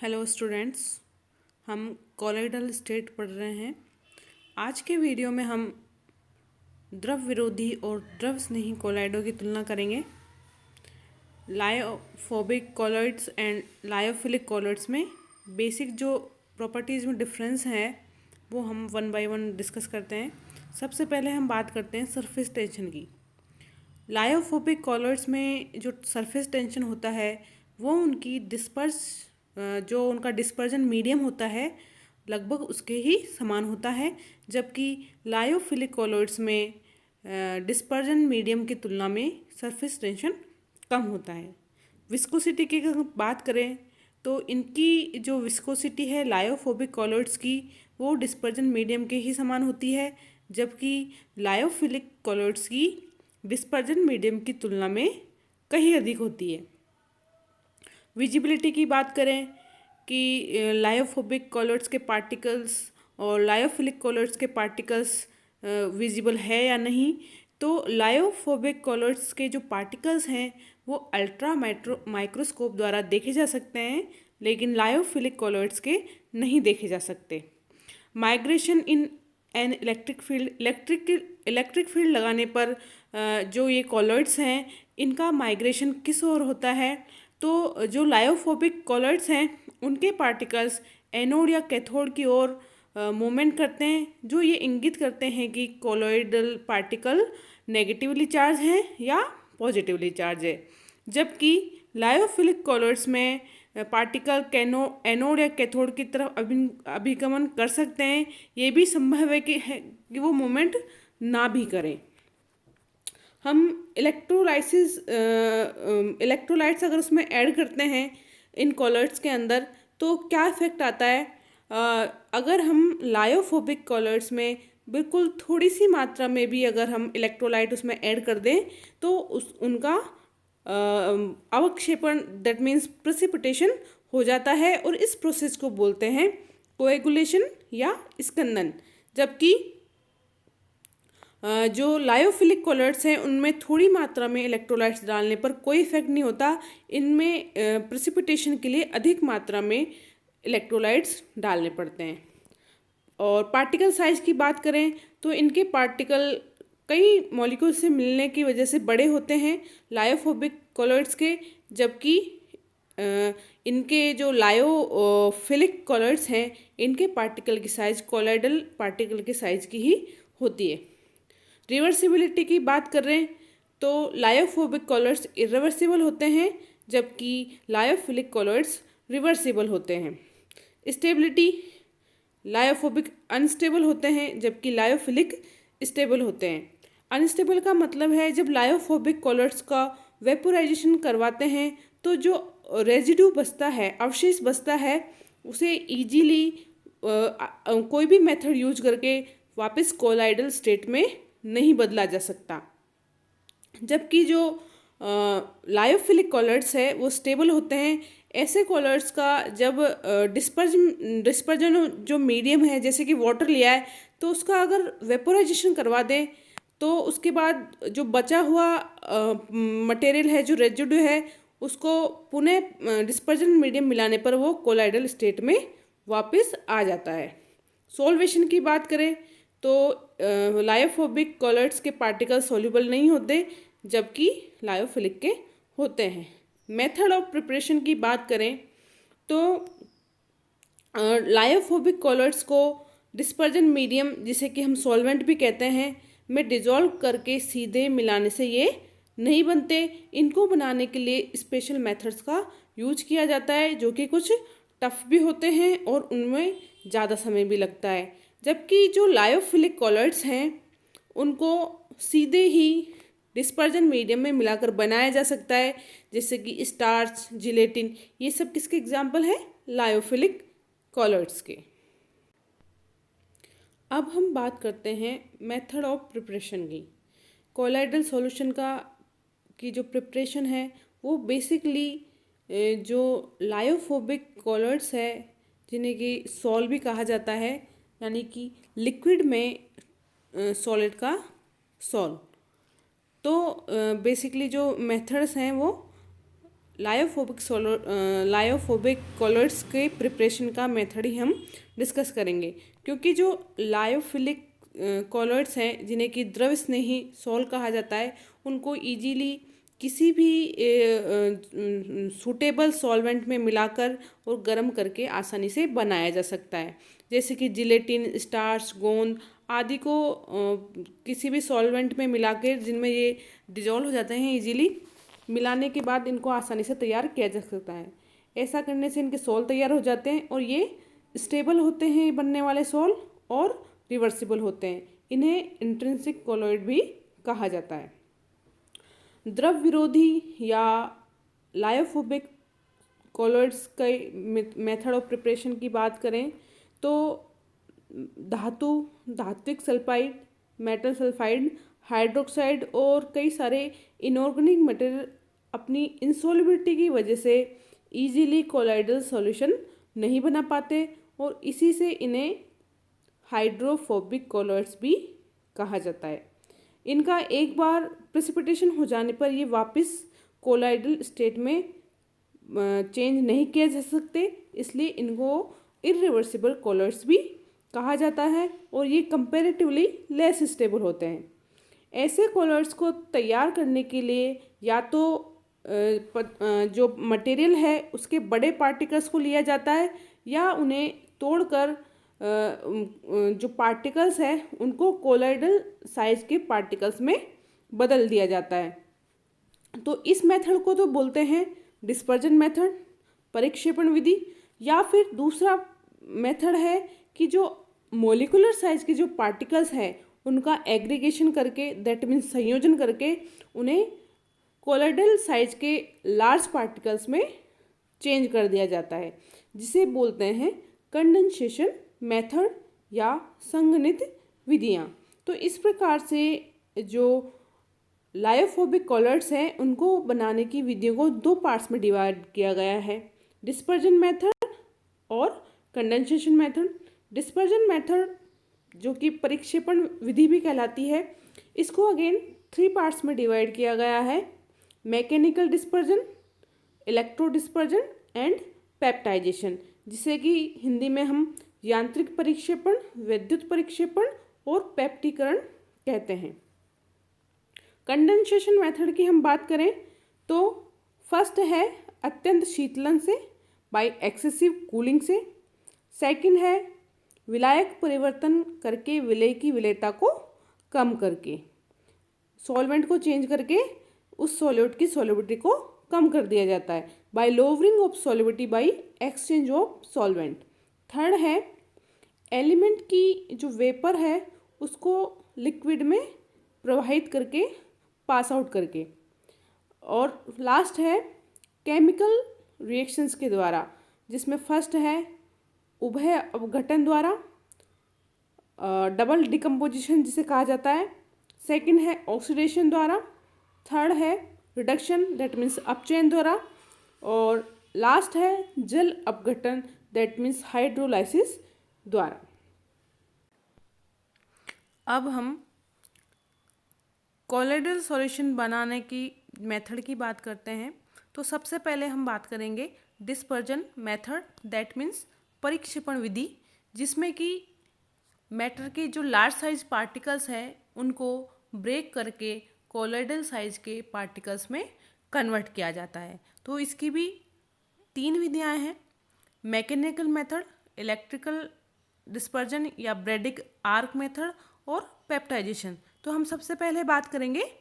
Hello students, हम colloidal state पढ़ रहे हैं। आज के वीडियो में हम द्रव विरोधी और द्रव स्नेही कोलाइडों की तुलना करेंगे। लायोफोबिक कॉलोइड्स एंड लायोफिलिक कॉलोइड्स में बेसिक जो प्रॉपर्टीज़ में डिफरेंस है वो हम वन बाय वन डिस्कस करते हैं। सबसे पहले हम बात करते हैं सरफेस टेंशन की। लायोफोबिक कॉलोइड्स में जो सरफेस टेंशन होता है वो उनकी जो उनका डिस्पर्जन मीडियम होता है लगभग उसके ही समान होता है, जबकि लायोफिलिक कॉलोइड्स में डिस्पर्जन मीडियम की तुलना में सरफेस टेंशन कम होता है। विस्कोसिटी की अगर बात करें तो इनकी जो विस्कोसिटी है लायोफोबिक कॉलोइड्स की वो डिस्पर्जन मीडियम के ही समान होती है, जबकि लायोफिलिक कॉलोइड्स की डिस्पर्जन मीडियम की तुलना में कहीं अधिक होती है। विजिबिलिटी की बात करें कि लायोफोबिक कॉलोइड्स के पार्टिकल्स और लायोफिलिक कॉलोइड्स के पार्टिकल्स विजिबल है या नहीं, तो लायोफोबिक कॉलोइड्स के जो पार्टिकल्स हैं वो अल्ट्रा माइक्रोस्कोप द्वारा देखे जा सकते हैं, लेकिन लायोफिलिक कॉलोइड्स के नहीं देखे जा सकते। Migration in an electric field लगाने पर जो ये कॉलोइड्स हैं इनका माइग्रेशन किस ओर होता है, तो जो लायोफोबिक कॉलोइड्स हैं उनके पार्टिकल्स एनोड या कैथोड की ओर मूवमेंट करते हैं, जो ये इंगित करते हैं कि कॉलोइडल पार्टिकल नेगेटिवली चार्ज हैं या पॉजिटिवली चार्ज है। जबकि लायोफिलिक कॉलोइड्स में पार्टिकल एनोड या कैथोड की तरफ अभिगमन कर सकते हैं। ये भी संभव है कि वो मूवमेंट ना भी करें। हम इलेक्ट्रोलाइट्स अगर उसमें ऐड करते हैं इन कॉलोइड्स के अंदर तो क्या इफेक्ट आता है। अगर हम लायोफोबिक कॉलोइड्स में बिल्कुल थोड़ी सी मात्रा में भी अगर हम इलेक्ट्रोलाइट उसमें ऐड कर दें तो उनका अवक्षेपण दैट मीन्स प्रेसिपिटेशन हो जाता है, और इस प्रोसेस को बोलते हैं कोएगुलेशन या स्कंदन। जबकि जो लायोफिलिक कॉलोइड्स हैं उनमें थोड़ी मात्रा में इलेक्ट्रोलाइट्स डालने पर कोई इफेक्ट नहीं होता। इनमें प्रेसिपिटेशन के लिए अधिक मात्रा में इलेक्ट्रोलाइट्स डालने पड़ते हैं। और पार्टिकल साइज की बात करें तो इनके पार्टिकल कई मॉलिक्यूल से मिलने की वजह से बड़े होते हैं लायोफोबिक कॉलोइड्स के, जबकि इनके जो लायोफिलिक कॉलोइड्स हैं इनके पार्टिकल की साइज कॉलोइडल पार्टिकल के साइज की ही होती है। रिवर्सिबिलिटी की बात कर रहे हैं तो लायोफोबिक कॉलोइड्स इरिवर्सिबल होते हैं, जबकि लायोफिलिक कॉलोइड्स रिवर्सिबल होते हैं। स्टेबिलिटी, लायोफोबिक अनस्टेबल होते हैं जबकि लायोफिलिक स्टेबल होते हैं। अनस्टेबल का मतलब है जब लायोफोबिक कॉलोइड्स का वेपोराइजेशन करवाते हैं तो जो रेजिड्यू बचता है, अवशेष बचता है, उसे इजीली कोई भी मेथड यूज करके वापस कोलाइडल स्टेट में नहीं बदला जा सकता। जबकि जो लायोफिलिक कॉलोइड्स है वो स्टेबल होते हैं। ऐसे कॉलोइड्स का जब डिस्पर्जन जो मीडियम है जैसे कि वाटर लिया है तो उसका अगर वेपोराइजेशन करवा दें तो उसके बाद जो बचा हुआ मटेरियल है, जो रेजिड्यू है, उसको पुनः डिस्पर्जन मीडियम मिलाने पर वो कोलाइडल स्टेट में वापस आ जाता है। सॉल्वेशन की बात करें तो लायोफोबिक कॉलोइड्स के पार्टिकल सॉल्युबल नहीं होते जबकि लायोफिलिक के होते हैं। मेथड ऑफ प्रिपरेशन की बात करें तो लायोफोबिक कॉलोइड्स को डिस्पर्जन मीडियम जिसे कि हम सॉल्वेंट भी कहते हैं में डिजॉल्व करके सीधे मिलाने से ये नहीं बनते। इनको बनाने के लिए स्पेशल मेथड्स का यूज किया जाता है जो कि कुछ टफ भी होते हैं और उनमें ज़्यादा समय भी लगता है। जबकि जो लायोफिलिक कॉलोइड्स हैं उनको सीधे ही डिस्पर्जन मीडियम में मिलाकर बनाया जा सकता है, जैसे कि स्टार्च, जिलेटिन, ये सब किसके एग्जाम्पल है, लायोफिलिक कॉलोइड्स के। अब हम बात करते हैं मेथड ऑफ प्रिपरेशन की। कोलाइडल सॉल्यूशन की जो प्रिपरेशन है वो बेसिकली जो लायोफोबिक कॉलोइड्स है जिन्हें कि सॉल भी कहा जाता है, यानी कि लिक्विड में सॉलिड का सॉल, तो बेसिकली जो मेथड्स हैं वो लायोफोबिक कॉलर्स के प्रिपरेशन का मेथड ही हम डिस्कस करेंगे, क्योंकि जो लायोफिलिक कॉलर्स हैं जिन्हें कि द्रव स्नेही सॉल्ट कहा जाता है, उनको इजीली किसी भी सूटेबल सॉल्वेंट में मिलाकर और गर्म करके आसानी से बनाया जा सकता है। जैसे कि जिलेटिन, स्टार्च, गोंद आदि को किसी भी सॉल्वेंट में मिलाकर, जिनमें ये डिजॉल्व हो जाते हैं इजीली, मिलाने के बाद इनको आसानी से तैयार किया जा सकता है। ऐसा करने से इनके सॉल तैयार हो जाते हैं और ये स्टेबल होते हैं बनने वाले सॉल, और रिवर्सिबल होते हैं। इन्हें इंट्रिंसिक कॉलॉइड भी कहा जाता है। द्रव विरोधी या लायोफोबिक कॉलॉइड्स के मेथड ऑफ प्रिपरेशन की बात करें तो धात्विक सल्फाइड, मेटल सल्फाइड, हाइड्रोक्साइड और कई सारे इनऑर्गेनिक मटेरियल अपनी इंसॉल्युबिलिटी की वजह से इजीली कोलाइडल सॉल्यूशन नहीं बना पाते, और इसी से इन्हें हाइड्रोफोबिक कॉलॉइड्स भी कहा जाता है। इनका एक बार प्रेसिपिटेशन हो जाने पर ये वापस कोलाइडल स्टेट में चेंज नहीं किया जा सकते, इसलिए इनको इरिवर्सिबल कॉलॉइड्स भी कहा जाता है, और ये कंपैरेटिवली लेस स्टेबल होते हैं। ऐसे कॉलॉइड्स को तैयार करने के लिए या तो जो मटेरियल है उसके बड़े पार्टिकल्स को लिया जाता है, या उन्हें तोड़कर जो पार्टिकल्स हैं उनको कोलाइडल साइज के पार्टिकल्स में बदल दिया जाता है। तो इस मेथड को तो बोलते हैं डिस्पर्जन मेथड, परिक्षेपण विधि। या फिर दूसरा मेथड है कि जो मोलिकुलर साइज के जो पार्टिकल्स हैं उनका एग्रीगेशन करके, दैट मीन्स संयोजन करके, उन्हें कोलाइडल साइज के लार्ज पार्टिकल्स में चेंज कर दिया जाता है, जिसे बोलते हैं कंडेंसेशन मेथड या संघनित विधियाँ। तो इस प्रकार से जो लायोफोबिक कॉलॉइड्स हैं उनको बनाने की विधियों को दो पार्ट्स में डिवाइड किया गया है, डिस्पर्जन मेथड और कंडेंसेशन मेथड। डिस्पर्जन मेथड जो कि परिक्षेपण विधि भी कहलाती है, इसको अगेन 3 पार्ट्स में डिवाइड किया गया है, mechanical dispersion, electro dispersion and peptization, जिसे कि हिंदी में हम यांत्रिक परिक्षेपण, विद्युत परिक्षेपण और पेप्टीकरण कहते हैं। कंडेंसेशन मेथड की हम बात करें तो फर्स्ट है अत्यंत शीतलन से, बाय एक्सेसिव कूलिंग से। सेकंड है विलायक परिवर्तन करके विलेय की विलेयता को कम करके, सॉल्वेंट को चेंज करके उस सॉल्यूट की सॉल्युबिलिटी को कम कर दिया जाता है, by lowering of solubility by exchange of solvent. Third है एलिमेंट की जो वेपर है उसको लिक्विड में प्रवाहित करके, पास आउट करके। और लास्ट है केमिकल रिएक्शंस के द्वारा, जिसमें फर्स्ट है उभय अपघटन द्वारा, डबल डिकम्पोजिशन जिसे कहा जाता है। सेकंड है ऑक्सीडेशन द्वारा। थर्ड है रिडक्शन, दैट मीन्स अपचयन द्वारा। और लास्ट है जल अपघटन, दैट मीन्स हाइड्रोलाइसिस द्वारा। अब हम कोलाइडल सॉल्यूशन बनाने की मेथड की बात करते हैं। तो सबसे पहले हम बात करेंगे डिस्पर्जन मेथड, दैट मीन्स परिक्षेपण विधि, जिसमें कि मैटर के जो लार्ज साइज पार्टिकल्स हैं उनको ब्रेक करके कोलाइडल साइज के पार्टिकल्स में कन्वर्ट किया जाता है। तो इसकी भी 3 विधियाँ हैं, मैकेनिकल मेथड, इलेक्ट्रिकल डिस्पर्जन या ब्रेडिक आर्क मेथड और पेप्टाइजेशन। तो हम सबसे पहले बात करेंगे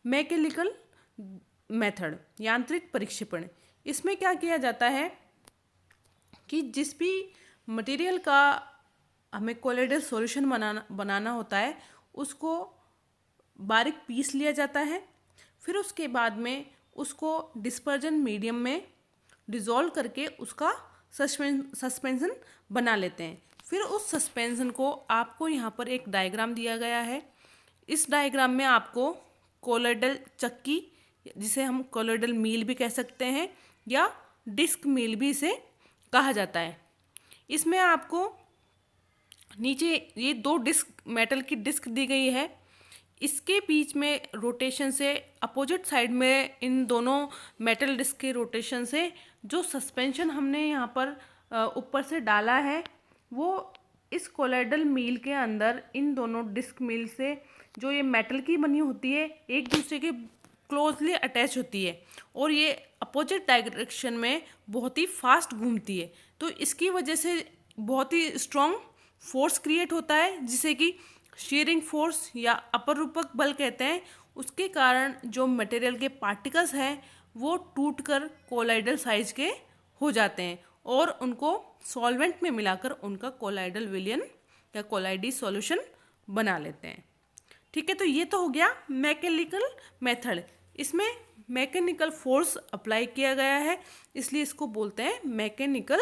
मैकेनिकल मेथड, यांत्रिक परिक्षेपण। इसमें क्या किया जाता है कि जिस भी मटेरियल का हमें कोलाइडल सॉल्यूशन बनाना होता है उसको बारीक पीस लिया जाता है, फिर उसके बाद में उसको डिस्पर्जन मीडियम में डिज़ोल्व करके उसका सस्पेंशन बना लेते हैं। फिर उस सस्पेंशन को आपको यहाँ पर एक डायग्राम दिया गया है। इस डायग्राम में आपको कोलाइडल चक्की, जिसे हम कोलाइडल मील भी कह सकते हैं या डिस्क मील भी इसे कहा जाता है, इसमें आपको नीचे ये 2 डिस्क, मेटल की डिस्क दी गई है। इसके बीच में रोटेशन से, अपोजिट साइड में इन दोनों मेटल डिस्क के रोटेशन से जो सस्पेंशन हमने यहाँ पर ऊपर से डाला है, वो इस कोलाइडल मील के अंदर इन दोनों डिस्क मील से जो ये मेटल की बनी होती है, एक दूसरे के क्लोजली अटैच होती है और ये अपोजिट डायरेक्शन में बहुत ही फास्ट घूमती है। तो इसकी वजह से बहुत ही स्ट्रॉन्ग फोर्स क्रिएट होता है, जिसे कि शीयरिंग फोर्स या अपरूपक बल कहते हैं। उसके कारण जो मटेरियल के पार्टिकल्स हैं वो टूटकर कोलाइडल साइज के हो जाते हैं और उनको सॉल्वेंट में मिलाकर उनका कोलाइडल विलयन या कोलाइडी सॉल्यूशन बना लेते हैं। ठीक है, तो ये तो हो गया मैकेनिकल मेथड। इसमें मैकेनिकल फोर्स अप्लाई किया गया है, इसलिए इसको बोलते हैं मैकेनिकल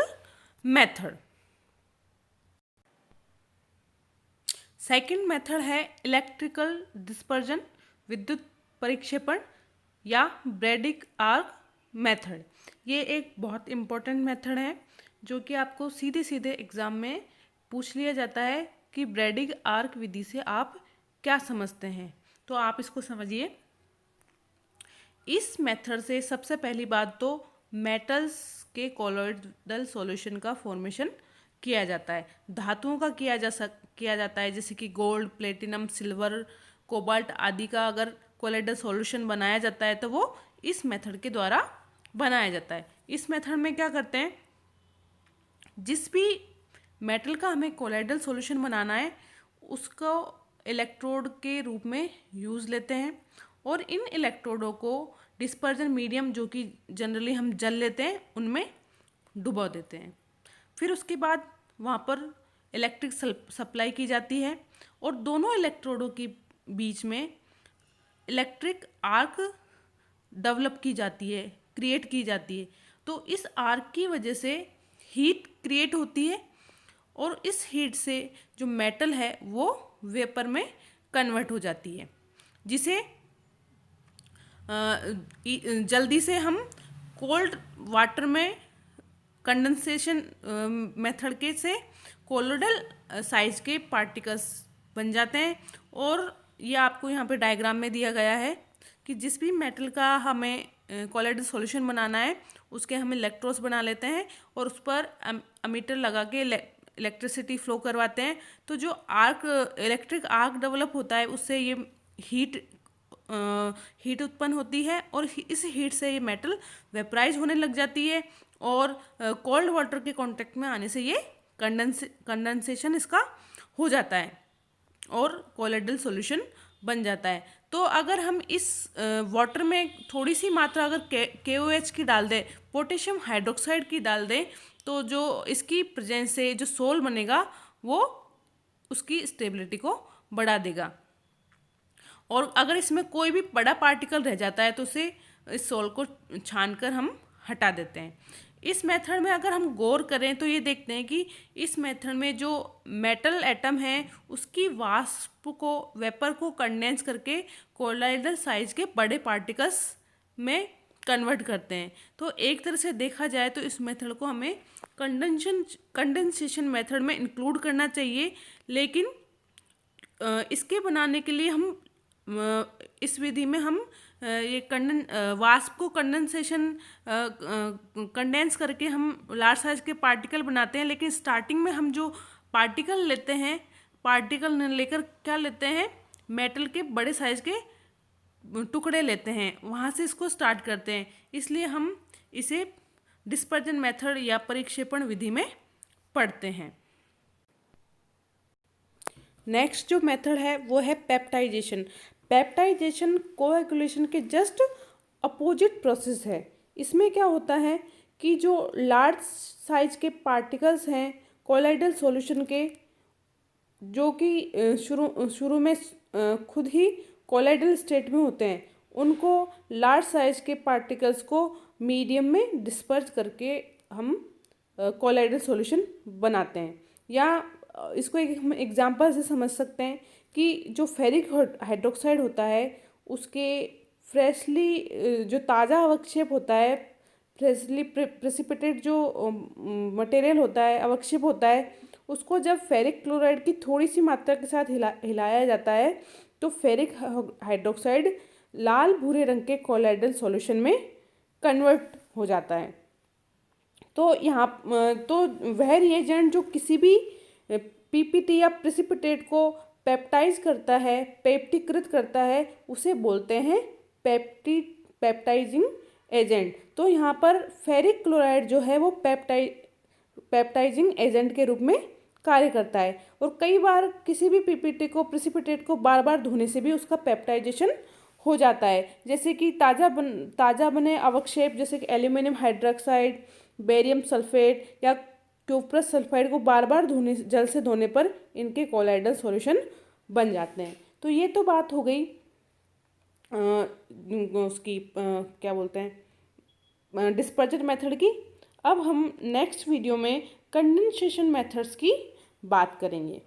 मेथड। सेकंड मेथड है इलेक्ट्रिकल डिस्पर्जन, विद्युत परिक्षेपण या ब्रैडिक आर्क मेथड। ये एक बहुत इम्पोर्टेंट मेथड है जो कि आपको सीधे सीधे एग्जाम में पूछ लिया जाता है कि ब्रैडिक आर्क विधि से आप क्या समझते हैं। तो आप इसको समझिए। इस मेथड से सबसे पहली बात तो मेटल्स के कोलॉइडल सॉल्यूशन का फॉर्मेशन किया जाता है। धातुओं का किया जाता है, जैसे कि गोल्ड, प्लेटिनम, सिल्वर, कोबाल्ट आदि का अगर कोलॉइडल सॉल्यूशन बनाया जाता है तो वो इस मेथड के द्वारा बनाया जाता है। इस मेथड में क्या करते हैं, जिस भी मेटल का हमें कोलॉइडल सॉल्यूशन बनाना है उसको इलेक्ट्रोड के रूप में यूज़ लेते हैं और इन इलेक्ट्रोडों को डिस्पर्जन मीडियम, जो कि जनरली हम जल लेते हैं, उनमें डुबो देते हैं। फिर उसके बाद वहाँ पर इलेक्ट्रिक सप्लाई की जाती है और दोनों इलेक्ट्रोडों के बीच में इलेक्ट्रिक आर्क डेवलप की जाती है, क्रिएट की जाती है। तो इस आर्क की वजह से हीट क्रिएट होती है और इस हीट से जो मेटल है वो वेपर में कन्वर्ट हो जाती है, जिसे जल्दी से हम कोल्ड वाटर में कंडेंसेशन मेथड के से कोलोइडल साइज के पार्टिकल्स बन जाते हैं। और ये आपको यहाँ पे डायग्राम में दिया गया है कि जिस भी मेटल का हमें कोलोइडल सॉल्यूशन बनाना है उसके हम इलेक्ट्रोड्स बना लेते हैं और उस पर अमीटर लगा के इलेक्ट्रिसिटी फ्लो करवाते हैं। तो जो इलेक्ट्रिक आर्क डेवलप होता है उससे ये हीट उत्पन्न होती है और इस हीट से ये मेटल वेपराइज होने लग जाती है और कोल्ड वाटर के कांटेक्ट में आने से ये कंडेंसेशन इसका हो जाता है और कोलोइडल सॉल्यूशन बन जाता है। तो अगर हम इस वाटर में थोड़ी सी मात्रा अगर KOH की डाल दें, पोटेशियम हाइड्रोक्साइड की डाल दें, तो जो इसकी प्रेजेंस से जो सोल बनेगा वो उसकी स्टेबिलिटी को बढ़ा देगा। और अगर इसमें कोई भी बड़ा पार्टिकल रह जाता है तो उसे इस सोल को छानकर हम हटा देते हैं। इस मेथड में अगर हम गौर करें तो ये देखते हैं कि इस मेथड में जो मेटल एटम है उसकी वाष्प को, वेपर को कंडेंस करके कोलाइडल साइज के बड़े पार्टिकल्स में कन्वर्ट करते हैं। तो एक तरह से देखा जाए तो इस मेथड को हमें कंडेंसेशन मेथड में इंक्लूड करना चाहिए, लेकिन इसके बनाने के लिए हम इस विधि में हम ये वाष्प को कंडेंस करके हम लार्ज साइज के पार्टिकल बनाते हैं। लेकिन स्टार्टिंग में हम जो पार्टिकल लेते हैं, पार्टिकल लेकर क्या लेते हैं, मेटल के बड़े साइज के टुकड़े लेते हैं, वहाँ से इसको स्टार्ट करते हैं। इसलिए हम इसे डिस्पर्जन मेथड या परिक्षेपण विधि में पढ़ते हैं। नेक्स्ट जो मेथड है वो है पेप्टाइजेशन। पेप्टाइजेशन कोएगुलेशन के जस्ट अपोजिट प्रोसेस है। इसमें क्या होता है कि जो लार्ज साइज के पार्टिकल्स हैं कोलाइडल सॉल्यूशन के, जो कि शुरू में खुद ही कोलाइडल स्टेट में होते हैं, उनको लार्ज साइज के पार्टिकल्स को मीडियम में डिस्पर्स करके हम कोलाइडल सॉल्यूशन बनाते हैं। या इसको एक हम एग्जांपल से समझ सकते हैं कि जो फेरिक हाइड्रोक्साइड होता है उसके फ्रेशली जो ताज़ा अवक्षेप होता है, फ्रेशली प्रेसिपिटेट जो मटेरियल होता है, अवक्षेप होता है, उसको जब फेरिक क्लोराइड की थोड़ी सी मात्रा के साथ हिलाया जाता है तो फेरिक हाइड्रोक्साइड लाल भूरे रंग के कोलाइडल सॉल्यूशन में कन्वर्ट हो जाता है। तो यहाँ तो वह रिएजेंट जो किसी भी पीपीटी या प्रेसिपिटेट को पेप्टाइज करता है, पेप्टीकृत करता है, उसे बोलते हैं पेप्टाइजिंग एजेंट। तो यहाँ पर फेरिक क्लोराइड जो है वो पेप्टाइजिंग एजेंट के रूप में कार्य करता है। और कई बार किसी भी पीपीटी को प्रेसिपिटेट को बार बार धोने से भी उसका पेप्टाइजेशन हो जाता है। जैसे कि ताज़ा बने अवक्षेप जैसे कि एल्यूमिनियम हाइड्रोक्साइड, बेरियम सल्फेट या क्यूप्रस सल्फाइड को बार बार जल से धोने पर इनके कोलाइडल सॉल्यूशन बन जाते हैं। तो ये तो बात हो गई उसकी क्या बोलते हैं डिस्पर्जन मेथड की। अब हम नेक्स्ट वीडियो में कंडेंसेशन मेथड्स की बात करेंगे।